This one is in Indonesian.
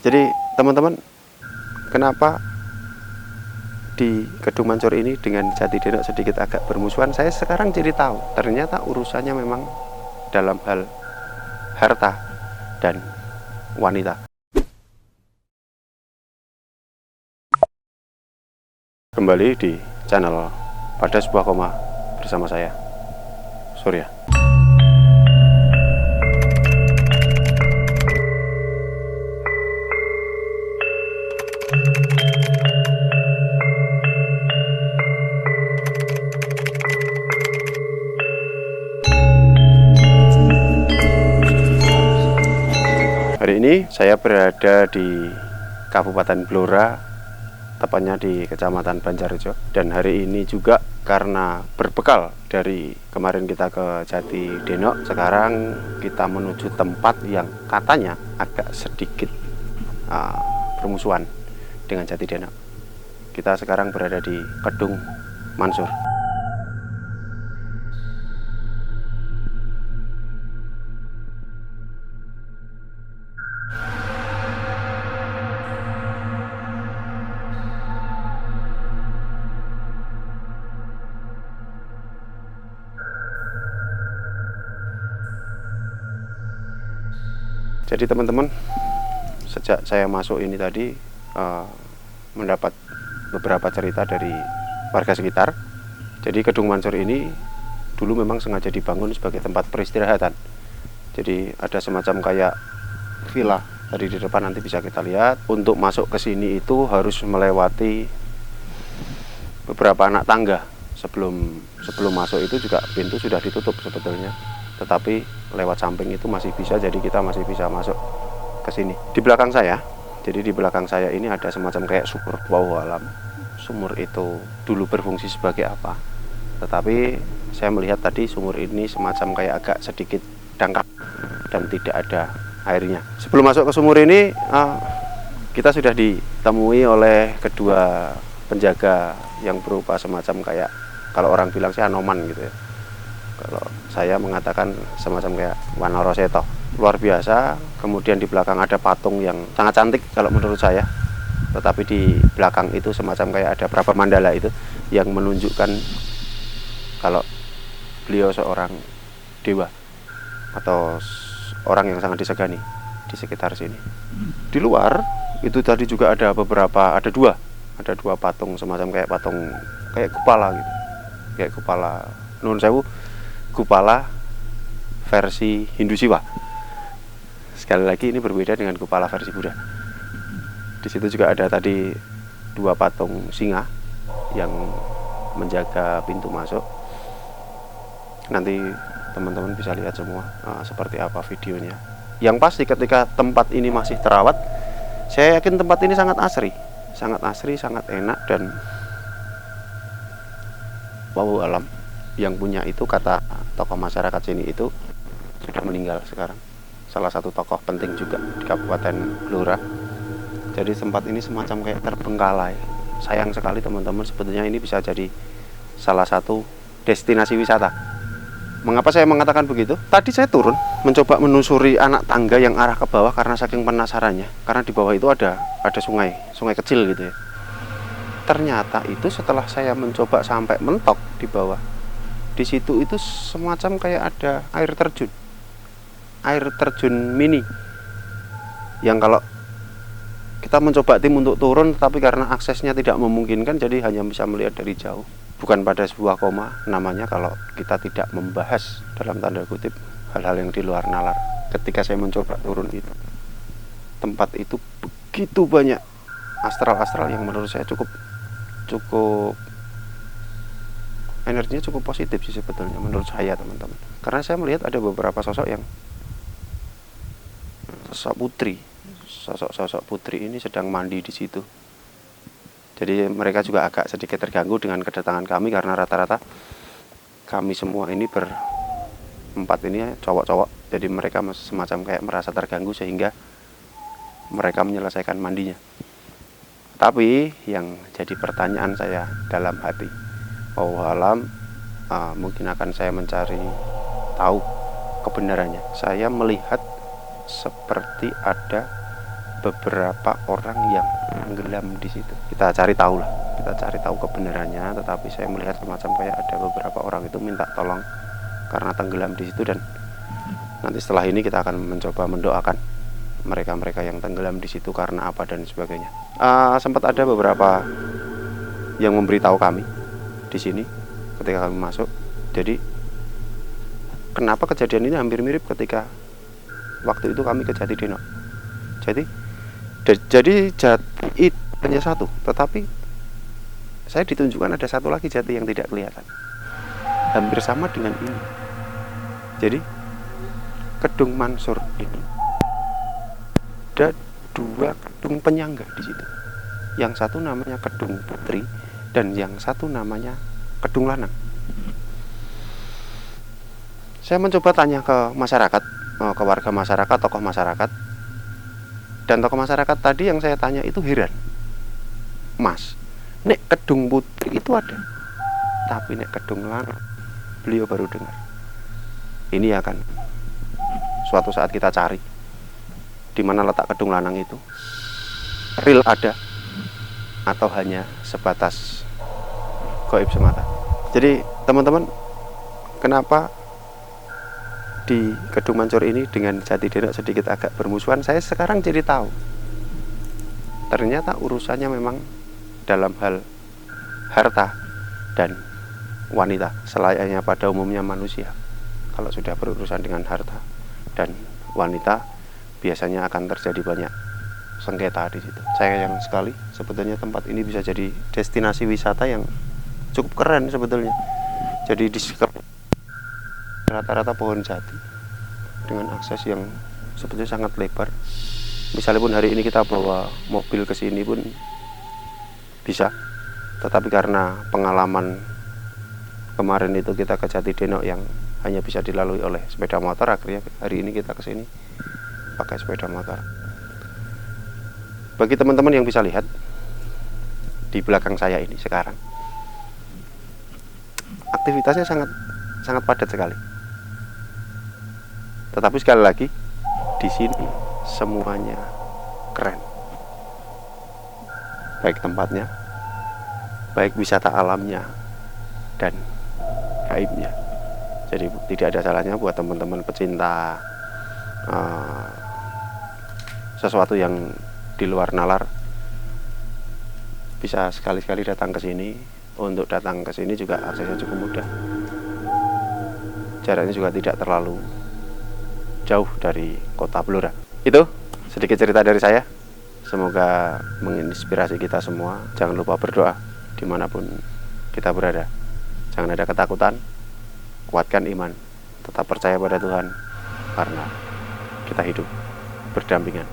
Jadi teman-teman, kenapa di Kedung Mancur ini dengan Jati Denok sedikit agak bermusuhan? Saya sekarang jadi tahu, ternyata urusannya memang dalam hal harta dan wanita. Kembali di channel Pada Sebuah Koma bersama saya, Surya. Hari ini saya berada di Kabupaten Blora, tepatnya di Kecamatan Banjarjo. Dan hari ini juga karena berbekal dari kemarin kita ke Jati Denok, sekarang kita menuju tempat yang katanya agak sedikit bermusuhan dengan Jati Denok. Kita sekarang berada di Kedung Mancur. Jadi teman-teman, sejak saya masuk ini tadi mendapat beberapa cerita dari warga sekitar. Jadi Kedung Mancur ini dulu memang sengaja dibangun sebagai tempat peristirahatan. Jadi ada semacam kayak villa tadi di depan, nanti bisa kita lihat. Untuk masuk ke sini itu harus melewati beberapa anak tangga. Sebelum masuk itu juga pintu sudah ditutup sebetulnya, tetapi lewat samping itu masih bisa, jadi kita masih bisa masuk ke sini. Di belakang saya, jadi di belakang saya ini ada semacam kayak sumur. Wow alam, sumur itu dulu berfungsi sebagai apa? Tetapi saya melihat tadi sumur ini semacam kayak agak sedikit dangkal dan tidak ada airnya. Sebelum masuk ke sumur ini, kita sudah ditemui oleh kedua penjaga yang berupa semacam kayak, kalau orang bilang sih anoman gitu ya. Kalau saya mengatakan semacam kayak Wanoroseto, luar biasa. Kemudian di belakang ada patung yang sangat cantik kalau menurut saya, tetapi di belakang itu semacam kayak ada Praba Mandala itu yang menunjukkan kalau beliau seorang dewa atau orang yang sangat disegani di sekitar sini. Di luar itu tadi juga ada dua patung semacam kayak patung kayak kepala gitu, kayak kepala Nuwun Sewu, Kupala versi Hindu Siwa. Sekali lagi ini berbeda dengan Kupala versi Buddha. Di situ juga ada tadi dua patung singa yang menjaga pintu masuk. Nanti teman-teman bisa lihat semua seperti apa videonya. Yang pasti ketika tempat ini masih terawat, saya yakin tempat ini sangat asri, sangat enak, dan wow alam. Yang punya itu, kata tokoh masyarakat sini itu, sudah meninggal sekarang. Salah satu tokoh penting juga di Kabupaten Blora. Jadi tempat ini semacam kayak terbengkalai. Sayang sekali teman-teman, sebetulnya ini bisa jadi salah satu destinasi wisata. Mengapa saya mengatakan begitu? Tadi saya turun mencoba menelusuri anak tangga yang arah ke bawah karena saking penasarannya. Karena di bawah itu ada sungai kecil gitu ya. Ternyata itu setelah saya mencoba sampai mentok di bawah, di situ itu semacam kayak ada air terjun mini, yang kalau kita mencoba tim untuk turun, tapi karena aksesnya tidak memungkinkan, jadi hanya bisa melihat dari jauh. Bukan pada sebuah koma namanya kalau kita tidak membahas dalam tanda kutip hal-hal yang di luar nalar. Ketika saya mencoba turun itu, tempat itu begitu banyak astral yang menurut saya cukup energinya cukup positif sih sebetulnya menurut saya teman-teman. Karena saya melihat ada beberapa sosok putri ini sedang mandi di situ. Jadi mereka juga agak sedikit terganggu dengan kedatangan kami, karena rata-rata kami semua ini berempat ini cowok-cowok. Jadi mereka semacam kayak merasa terganggu sehingga mereka menyelesaikan mandinya. Tapi yang jadi pertanyaan saya dalam hati, alam, mungkin akan saya mencari tahu kebenarannya. Saya melihat seperti ada beberapa orang yang tenggelam di situ. Kita cari tahu lah, kita cari tahu kebenarannya. Tetapi saya melihat semacam kayak ada beberapa orang itu minta tolong karena tenggelam di situ, dan nanti setelah ini kita akan mencoba mendoakan mereka-mereka yang tenggelam di situ karena apa dan sebagainya. Sempat ada beberapa yang memberitahu kami di sini ketika kami masuk. Jadi kenapa kejadian ini hampir mirip ketika waktu itu kami ke Jatidenok. Jadi jati itu hanya satu, tetapi saya ditunjukkan ada satu lagi jati yang tidak kelihatan, hampir sama dengan ini. Jadi Kedung Mansur ini ada dua kedung penyangga di situ. Yang satu namanya Kedung Putri dan yang satu namanya Kedung Lanang. Saya mencoba tanya ke masyarakat, ke warga masyarakat, tokoh masyarakat. Dan tokoh masyarakat tadi yang saya tanya itu heran. Mas, nek Kedung Putri itu ada, tapi nek Kedung Lanang beliau baru dengar. Ini akan suatu saat kita cari di mana letak Kedung Lanang itu. Real ada atau hanya sebatas gaib semata. Jadi teman-teman, kenapa di Kedung Mansur ini dengan Jatidenok sedikit agak bermusuhan? Saya sekarang jadi tahu. Ternyata urusannya memang dalam hal harta dan wanita, selayaknya pada umumnya manusia. Kalau sudah berurusan dengan harta dan wanita, biasanya akan terjadi banyak sengketa di situ. Sayang sekali, sebetulnya tempat ini bisa jadi destinasi wisata yang cukup keren sebetulnya. Jadi di rata-rata pohon jati dengan akses yang sebetulnya sangat lebar. Misalnya pun hari ini kita bawa mobil ke sini pun bisa, tetapi karena pengalaman kemarin itu kita ke Jatidenok yang hanya bisa dilalui oleh sepeda motor, akhirnya hari ini kita ke sini pakai sepeda motor. Bagi teman-teman yang bisa lihat di belakang saya ini sekarang, aktivitasnya sangat padat sekali. Tetapi sekali lagi, di sini semuanya keren. Baik tempatnya, baik wisata alamnya, dan gaibnya. Jadi tidak ada salahnya buat teman-teman pecinta sesuatu yang di luar nalar, bisa sekali-sekali datang ke sini. Untuk datang ke sini juga aksesnya cukup mudah. Jaraknya juga tidak terlalu jauh dari kota Blora. Itu sedikit cerita dari saya. Semoga menginspirasi kita semua. Jangan lupa berdoa dimanapun kita berada. Jangan ada ketakutan. Kuatkan iman. Tetap percaya pada Tuhan, karena kita hidup berdampingan.